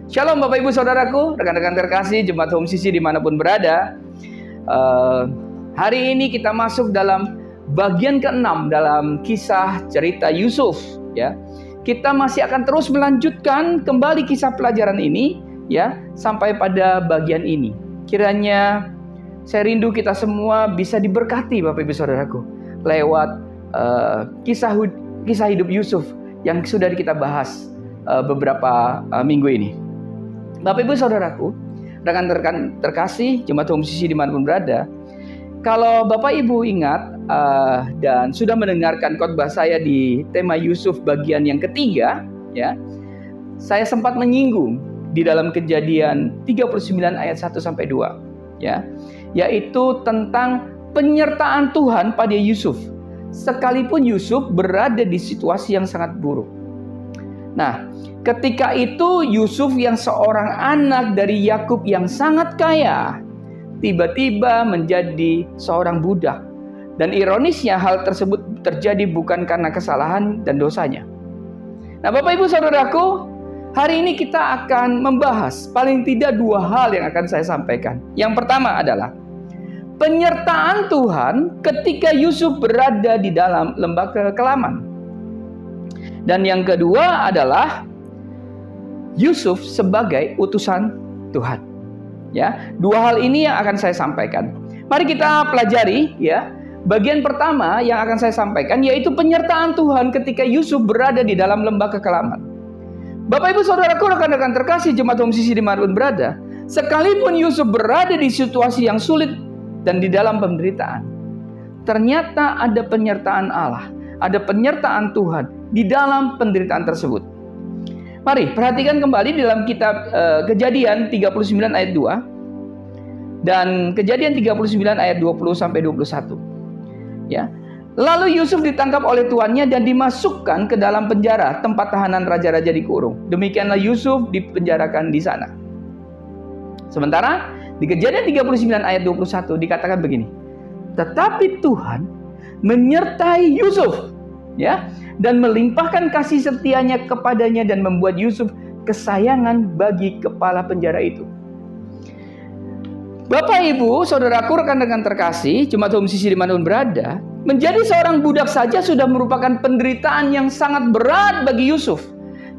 Shalom Bapak Ibu Saudaraku, rekan-rekan terkasih, Jemaat Home Sisi dimanapun berada. Hari ini kita masuk dalam bagian ke-6 dalam kisah cerita Yusuf. Ya, kita masih akan terus melanjutkan kembali kisah pelajaran ini, ya, sampai pada bagian ini. Kiranya saya rindu kita semua bisa diberkati Bapak Ibu Saudaraku lewat kisah hidup Yusuf yang sudah kita bahas beberapa minggu ini. Bapak Ibu Saudaraku, rekan-rekan terkasih, Jemaat Home Sisi dimanapun berada, kalau Bapak Ibu ingat dan sudah mendengarkan khotbah saya di tema Yusuf bagian yang ketiga, ya, saya sempat menyinggung di dalam Kejadian 39 ayat 1-2, ya, yaitu tentang penyertaan Tuhan pada Yusuf, sekalipun Yusuf berada di situasi yang sangat buruk. Nah, ketika itu Yusuf yang seorang anak dari Yakub yang sangat kaya, tiba-tiba menjadi seorang budak. Dan ironisnya hal tersebut terjadi bukan karena kesalahan dan dosanya. Nah, Bapak Ibu Saudaraku, hari ini kita akan membahas paling tidak dua hal yang akan saya sampaikan. Yang pertama adalah penyertaan Tuhan ketika Yusuf berada di dalam lembah kekelaman. Dan yang kedua adalah Yusuf sebagai utusan Tuhan. Ya, dua hal ini yang akan saya sampaikan. Mari kita pelajari, ya. Bagian pertama yang akan saya sampaikan yaitu penyertaan Tuhan ketika Yusuf berada di dalam lembah kekelaman. Bapak Ibu Saudaraku, rekan-rekan terkasih, Jemaat Home Sisi dimanapun berada, sekalipun Yusuf berada di situasi yang sulit dan di dalam penderitaan, ternyata ada penyertaan Allah, ada penyertaan Tuhan di dalam penderitaan tersebut. Mari perhatikan kembali dalam kitab Kejadian 39 ayat 2 dan Kejadian 39 ayat 20-21. Ya. Lalu Yusuf ditangkap oleh tuannya dan dimasukkan ke dalam penjara, tempat tahanan raja-raja dikurung. Demikianlah Yusuf dipenjarakan di sana. Sementara di Kejadian 39 ayat 21 dikatakan begini. Tetapi Tuhan menyertai Yusuf, ya, dan melimpahkan kasih setianya kepadanya dan membuat Yusuf kesayangan bagi kepala penjara itu. Bapak Ibu, Saudaraku, rekan-rekan terkasih, Jemaat Home Sisi dimanapun berada, menjadi seorang budak saja sudah merupakan penderitaan yang sangat berat bagi Yusuf.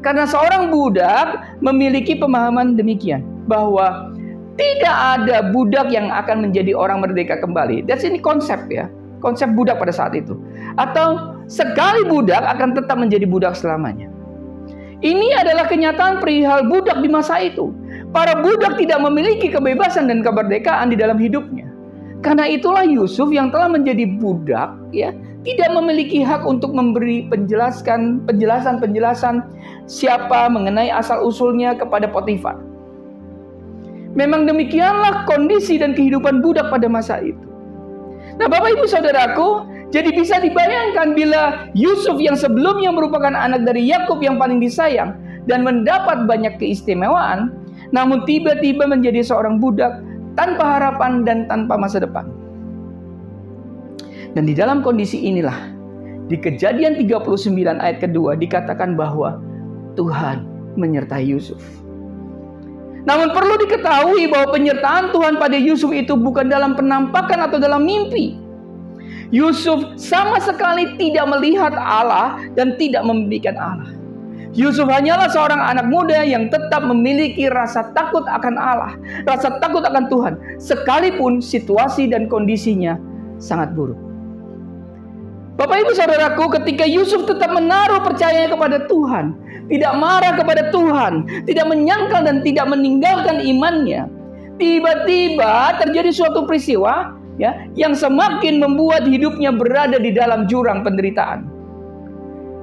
Karena seorang budak memiliki pemahaman demikian, bahwa tidak ada budak yang akan menjadi orang merdeka kembali. That's ini konsep, ya, konsep budak pada saat itu. Atau sekali budak akan tetap menjadi budak selamanya. Ini adalah kenyataan perihal budak di masa itu. Para budak tidak memiliki kebebasan dan kemerdekaan di dalam hidupnya. Karena itulah Yusuf yang telah menjadi budak, ya, tidak memiliki hak untuk memberi penjelasan siapa mengenai asal-usulnya kepada Potifar. Memang demikianlah kondisi dan kehidupan budak pada masa itu. Nah, Bapak Ibu Saudaraku, jadi bisa dibayangkan bila Yusuf yang sebelumnya merupakan anak dari Yakub yang paling disayang dan mendapat banyak keistimewaan, namun tiba-tiba menjadi seorang budak tanpa harapan dan tanpa masa depan. Dan di dalam kondisi inilah, di Kejadian 39 ayat kedua dikatakan bahwa Tuhan menyertai Yusuf. Namun perlu diketahui bahwa penyertaan Tuhan pada Yusuf itu bukan dalam penampakan atau dalam mimpi. Yusuf sama sekali tidak melihat Allah dan tidak memimpikan Allah. Yusuf hanyalah seorang anak muda yang tetap memiliki rasa takut akan Allah, rasa takut akan Tuhan, sekalipun situasi dan kondisinya sangat buruk. Bapak Ibu Saudaraku, ketika Yusuf tetap menaruh percayanya kepada Tuhan, tidak marah kepada Tuhan, tidak menyangkal dan tidak meninggalkan imannya, tiba-tiba terjadi suatu peristiwa, ya, yang semakin membuat hidupnya berada di dalam jurang penderitaan.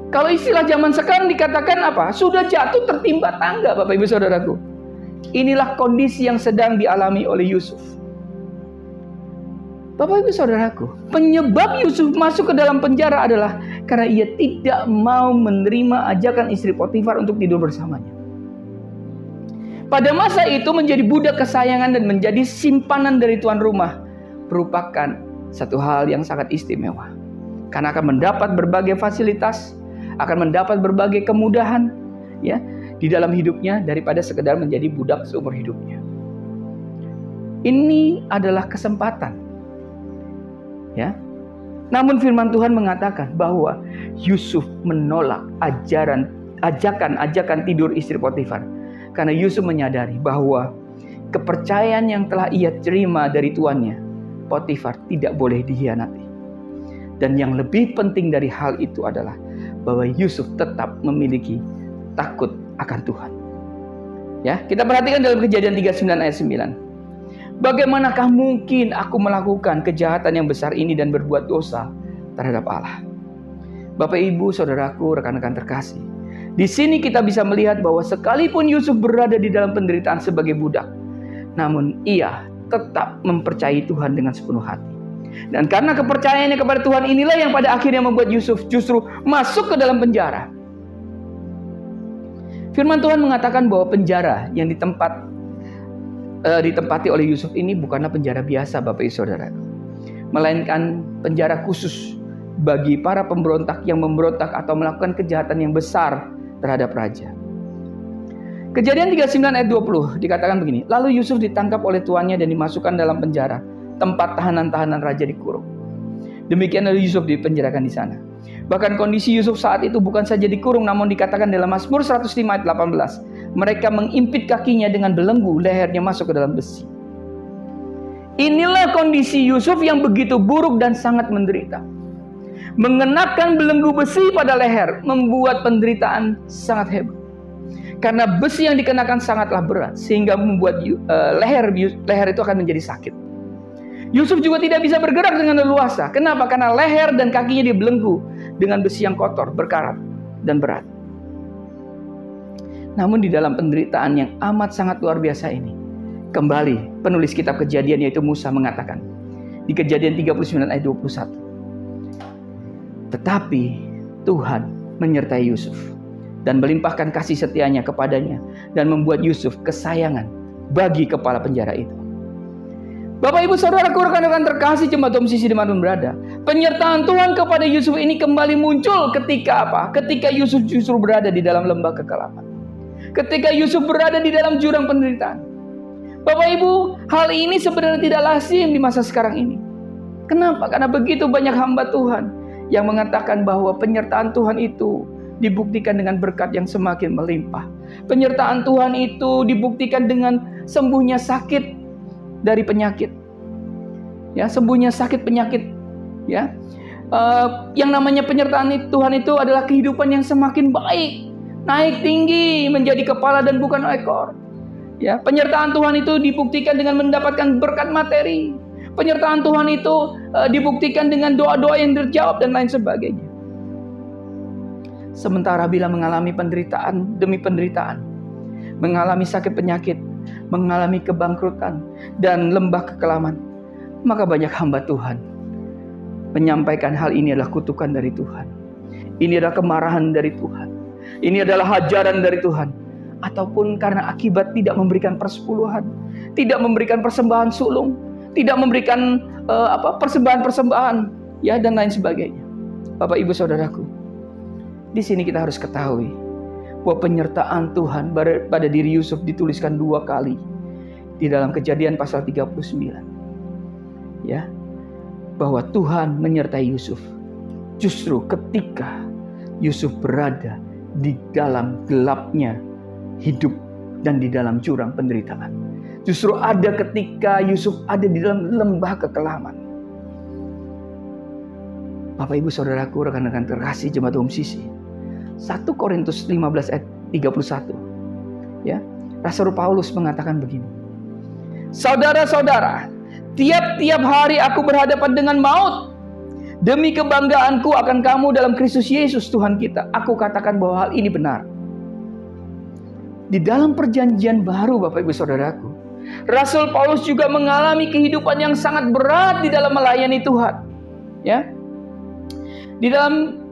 Kalau istilah zaman sekarang dikatakan apa? Sudah jatuh tertimpa tangga, Bapak Ibu Saudaraku. Inilah kondisi yang sedang dialami oleh Yusuf. Bapak Ibu Saudaraku, penyebab Yusuf masuk ke dalam penjara adalah karena ia tidak mau menerima ajakan istri Potifar untuk tidur bersamanya. Pada masa itu menjadi budak kesayangan dan menjadi simpanan dari tuan rumah merupakan satu hal yang sangat istimewa. Karena akan mendapat berbagai fasilitas, akan mendapat berbagai kemudahan, ya. di dalam hidupnya daripada sekedar menjadi budak seumur hidupnya. Ini adalah kesempatan. Ya. Namun firman Tuhan mengatakan bahwa Yusuf menolak ajakan tidur istri Potifar. Karena Yusuf menyadari bahwa kepercayaan yang telah ia terima dari tuannya, Potifar, tidak boleh dikhianati. Dan yang lebih penting dari hal itu adalah bahwa Yusuf tetap memiliki takut akan Tuhan. Ya, kita perhatikan dalam Kejadian 39 ayat 9. Bagaimanakah mungkin aku melakukan kejahatan yang besar ini dan berbuat dosa terhadap Allah? Bapak, Ibu, saudaraku, rekan-rekan terkasih, di sini kita bisa melihat bahwa sekalipun Yusuf berada di dalam penderitaan sebagai budak, namun ia tetap mempercayai Tuhan dengan sepenuh hati. Dan karena kepercayaannya kepada Tuhan inilah yang pada akhirnya membuat Yusuf justru masuk ke dalam penjara. Firman Tuhan mengatakan bahwa penjara yang ditempati oleh Yusuf ini bukanlah penjara biasa, Bapak Ibu Saudara, melainkan penjara khusus bagi para pemberontak yang memberontak atau melakukan kejahatan yang besar terhadap raja. Kejadian 39 ayat 20 dikatakan begini, lalu Yusuf ditangkap oleh tuannya dan dimasukkan dalam penjara, tempat tahanan-tahanan raja dikurung. Demikianlah Yusuf dipenjarakan di sana. Bahkan kondisi Yusuf saat itu bukan saja dikurung, namun dikatakan dalam Mazmur 105 ayat 18, mereka mengimpit kakinya dengan belenggu, lehernya masuk ke dalam besi. Inilah kondisi Yusuf yang begitu buruk dan sangat menderita. Mengenakan belenggu besi pada leher membuat penderitaan sangat hebat. Karena besi yang dikenakan sangatlah berat, sehingga membuat leher itu akan menjadi sakit. Yusuf juga tidak bisa bergerak dengan leluasa. Kenapa? Karena leher dan kakinya dibelenggu dengan besi yang kotor, berkarat, dan berat. Namun di dalam penderitaan yang amat sangat luar biasa ini, kembali penulis kitab Kejadian yaitu Musa mengatakan di Kejadian 39 ayat 21, tetapi Tuhan menyertai Yusuf dan melimpahkan kasih setianya kepadanya dan membuat Yusuf kesayangan bagi kepala penjara itu. Bapak, Ibu, saudaraku, rekan-rekan terkasih jemaat domsisi dimanapun berada, penyertaan Tuhan kepada Yusuf ini kembali muncul ketika apa? Ketika Yusuf justru berada di dalam lembah kekelaman. Ketika Yusuf berada di dalam jurang penderitaan. Bapak, Ibu, hal ini sebenarnya tidak lazim di masa sekarang ini. Kenapa? Karena begitu banyak hamba Tuhan yang mengatakan bahwa penyertaan Tuhan itu dibuktikan dengan berkat yang semakin melimpah. Penyertaan Tuhan itu dibuktikan dengan sembuhnya sakit dari penyakit. Ya, sembuhnya sakit penyakit. Ya, yang namanya penyertaan Tuhan itu adalah kehidupan yang semakin baik, naik tinggi menjadi kepala dan bukan ekor. Ya, penyertaan Tuhan itu dibuktikan dengan mendapatkan berkat materi. Penyertaan Tuhan itu dibuktikan dengan doa-doa yang terjawab dan lain sebagainya. Sementara bila mengalami penderitaan demi penderitaan, mengalami sakit penyakit, mengalami kebangkrutan dan lembah kekelaman, maka banyak hamba Tuhan menyampaikan hal ini adalah kutukan dari Tuhan. Ini adalah kemarahan dari Tuhan. Ini adalah hajaran dari Tuhan. Ataupun karena akibat tidak memberikan persepuluhan, tidak memberikan persembahan sulung, tidak memberikan persembahan-persembahan, ya, dan lain sebagainya. Bapak, Ibu, saudaraku, di sini kita harus ketahui bahwa penyertaan Tuhan pada diri Yusuf dituliskan 2 kali di dalam Kejadian pasal 39. Ya, bahwa Tuhan menyertai Yusuf justru ketika Yusuf berada di dalam gelapnya hidup dan di dalam jurang penderitaan. Justru ada ketika Yusuf ada di dalam lembah kekelaman. Bapak, Ibu, saudaraku, rekan-rekan terkasih jemaat domsisi, 1 Korintus 15 ayat 31. Ya, Rasul Paulus mengatakan begini. Saudara-saudara, tiap-tiap hari aku berhadapan dengan maut. Demi kebanggaanku akan kamu dalam Kristus Yesus Tuhan kita. Aku katakan bahwa hal ini benar. Di dalam perjanjian baru, Bapak, Ibu, saudaraku, Rasul Paulus juga mengalami kehidupan yang sangat berat di dalam melayani Tuhan. Ya, di dalam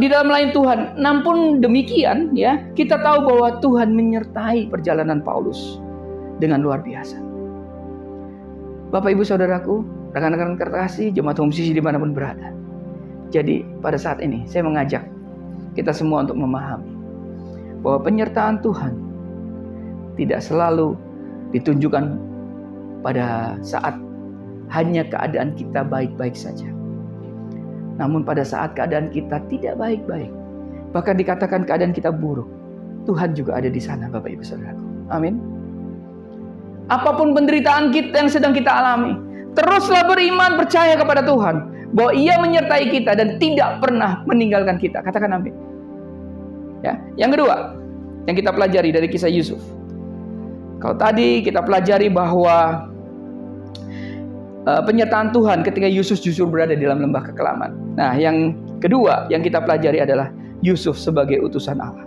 melayani Tuhan. Namun demikian, ya, kita tahu bahwa Tuhan menyertai perjalanan Paulus dengan luar biasa. Bapak, Ibu, saudaraku, rekan-rekan terkasih, jemaat domsisi dimanapun berada. Jadi pada saat ini saya mengajak kita semua untuk memahami bahwa penyertaan Tuhan tidak selalu ditunjukkan pada saat hanya keadaan kita baik-baik saja. Namun pada saat keadaan kita tidak baik-baik, bahkan dikatakan keadaan kita buruk, Tuhan juga ada di sana, Bapak Ibu Saudaraku. Amin. Apapun penderitaan kita yang sedang kita alami, teruslah beriman, percaya kepada Tuhan bahwa Ia menyertai kita dan tidak pernah meninggalkan kita. Katakan amin. Ya, yang kedua yang kita pelajari dari kisah Yusuf. Kalau tadi kita pelajari bahwa penyertaan Tuhan ketika Yusuf justru berada di dalam lembah kekelaman. Nah, yang kedua yang kita pelajari adalah Yusuf sebagai utusan Allah.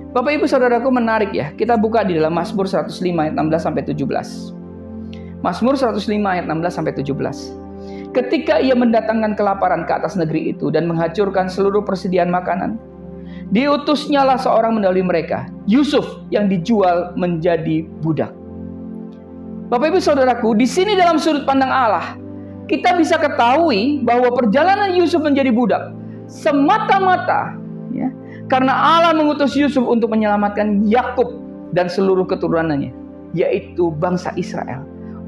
Bapak Ibu Saudaraku, menarik ya. Kita buka di dalam Mazmur 105 ayat 16 sampai 17. Mazmur 105 ayat 16 sampai 17. Ketika ia mendatangkan kelaparan ke atas negeri itu dan menghancurkan seluruh persediaan makanan, diutusnyalah seorang mendahului mereka, Yusuf yang dijual menjadi budak. Bapak Ibu Saudaraku, di sini dalam sudut pandang Allah, kita bisa ketahui bahwa perjalanan Yusuf menjadi budak semata-mata ya, karena Allah mengutus Yusuf untuk menyelamatkan Yakub dan seluruh keturunannya, yaitu bangsa Israel,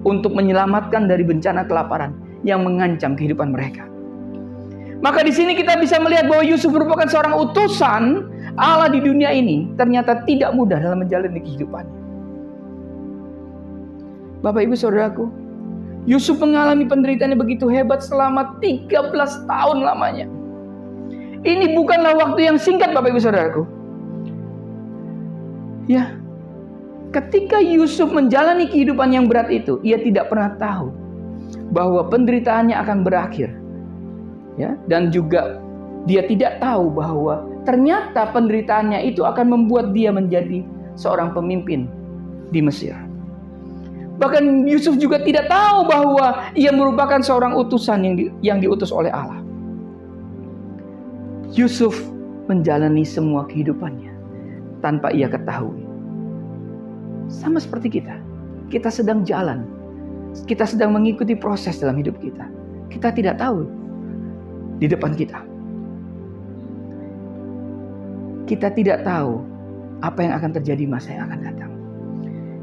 untuk menyelamatkan dari bencana kelaparan yang mengancam kehidupan mereka. Maka di sini kita bisa melihat bahwa Yusuf merupakan seorang utusan Allah di dunia ini, ternyata tidak mudah dalam menjalani kehidupannya. Bapak Ibu Saudaraku, Yusuf mengalami penderitaan yang begitu hebat selama 13 tahun lamanya. Ini bukanlah waktu yang singkat, Bapak Ibu Saudaraku. Ya, ketika Yusuf menjalani kehidupan yang berat itu, ia tidak pernah tahu bahwa penderitaannya akan berakhir. Ya, dan juga dia tidak tahu bahwa ternyata penderitaannya itu akan membuat dia menjadi seorang pemimpin di Mesir. Bahkan Yusuf juga tidak tahu bahwa ia merupakan seorang utusan yang diutus oleh Allah. Yusuf menjalani semua kehidupannya tanpa ia ketahui. Sama seperti kita. Kita sedang jalan. Kita sedang mengikuti proses dalam hidup kita. Kita tidak tahu di depan kita. Kita tidak tahu apa yang akan terjadi masa yang akan datang.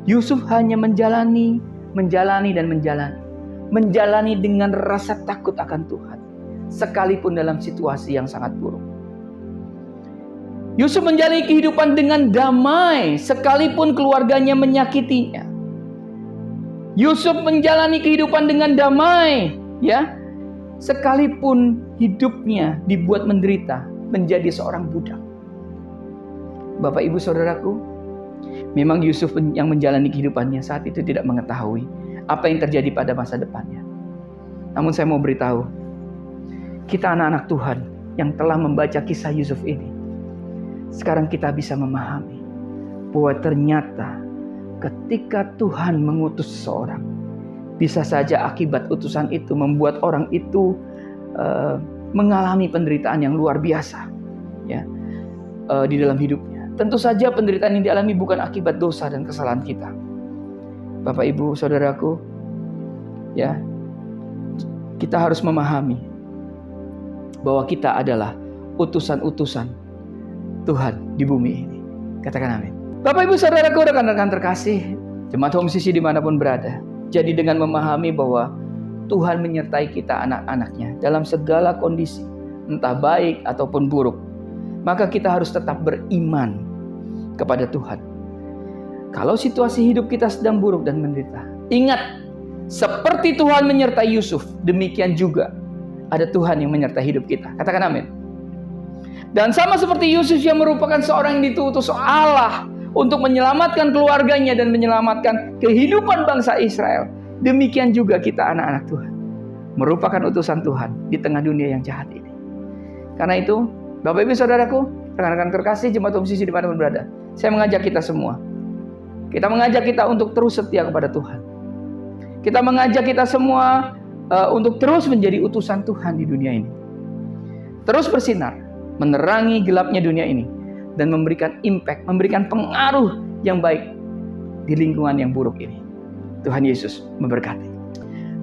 Yusuf hanya menjalani dengan rasa takut akan Tuhan, sekalipun dalam situasi yang sangat buruk. Yusuf menjalani kehidupan dengan damai, sekalipun keluarganya menyakitinya. Yusuf menjalani kehidupan dengan damai, ya, sekalipun hidupnya dibuat menderita, menjadi seorang budak. Bapak Ibu Saudaraku, memang Yusuf yang menjalani kehidupannya saat itu tidak mengetahui apa yang terjadi pada masa depannya. Namun saya mau beritahu, kita anak-anak Tuhan yang telah membaca kisah Yusuf ini, sekarang kita bisa memahami bahwa ternyata ketika Tuhan mengutus seseorang, bisa saja akibat utusan itu membuat orang itu mengalami penderitaan yang luar biasa ya, di dalam hidupnya. Tentu saja penderitaan yang dialami bukan akibat dosa dan kesalahan kita. Bapak Ibu Saudaraku, ya, kita harus memahami bahwa kita adalah utusan-utusan Tuhan di bumi ini. Katakan amin. Bapak Ibu Saudaraku, rekan-rekan terkasih, jemaat Home Sisi dimanapun berada. Jadi dengan memahami bahwa Tuhan menyertai kita anak-anaknya dalam segala kondisi, entah baik ataupun buruk, maka kita harus tetap beriman kepada Tuhan. Kalau situasi hidup kita sedang buruk dan menderita, ingat, seperti Tuhan menyertai Yusuf, demikian juga ada Tuhan yang menyertai hidup kita. Katakan amin. Dan sama seperti Yusuf yang merupakan seorang yang diutus Allah untuk menyelamatkan keluarganya dan menyelamatkan kehidupan bangsa Israel, demikian juga kita anak-anak Tuhan, merupakan utusan Tuhan di tengah dunia yang jahat ini. Karena itu, Bapak Ibu Saudaraku, rekan-rekan terkasih, jemaat Home Sisi dimanapun berada, saya mengajak kita semua. Kita mengajak kita untuk terus setia kepada Tuhan. Kita mengajak kita semua untuk terus menjadi utusan Tuhan di dunia ini. Terus bersinar, menerangi gelapnya dunia ini, dan memberikan impact, memberikan pengaruh yang baik di lingkungan yang buruk ini. Tuhan Yesus memberkati.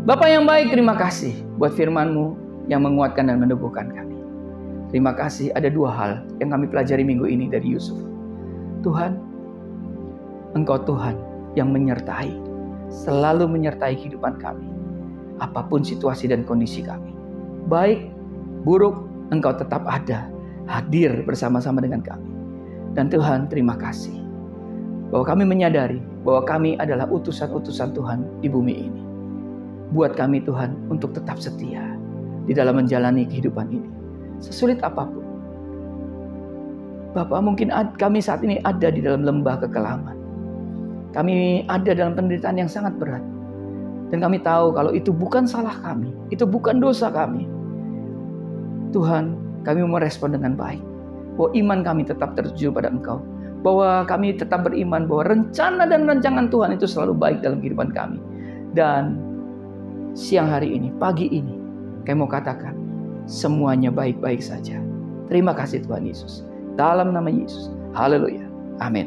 Bapa yang baik, terima kasih buat firman-Mu yang menguatkan dan meneguhkan kami. Terima kasih, ada dua hal yang kami pelajari minggu ini dari Yusuf. Tuhan, Engkau Tuhan yang menyertai, selalu menyertai kehidupan kami. Apapun situasi dan kondisi kami, baik, buruk, Engkau tetap ada, hadir bersama-sama dengan kami. Dan Tuhan, terima kasih bahwa kami menyadari bahwa kami adalah utusan-utusan Tuhan di bumi ini. Buat kami Tuhan untuk tetap setia di dalam menjalani kehidupan ini, sesulit apapun. Bapak, mungkin kami saat ini ada di dalam lembah kekelaman. Kami ada dalam penderitaan yang sangat berat. Dan kami tahu kalau itu bukan salah kami, itu bukan dosa kami. Tuhan, kami merespon dengan baik, bahwa iman kami tetap tertuju pada Engkau, bahwa kami tetap beriman bahwa rencana dan rancangan Tuhan itu selalu baik dalam kehidupan kami. Dan siang hari ini, pagi ini, kami mau katakan, semuanya baik-baik saja. Terima kasih Tuhan Yesus. Dalam nama Yesus. Haleluya. Amin.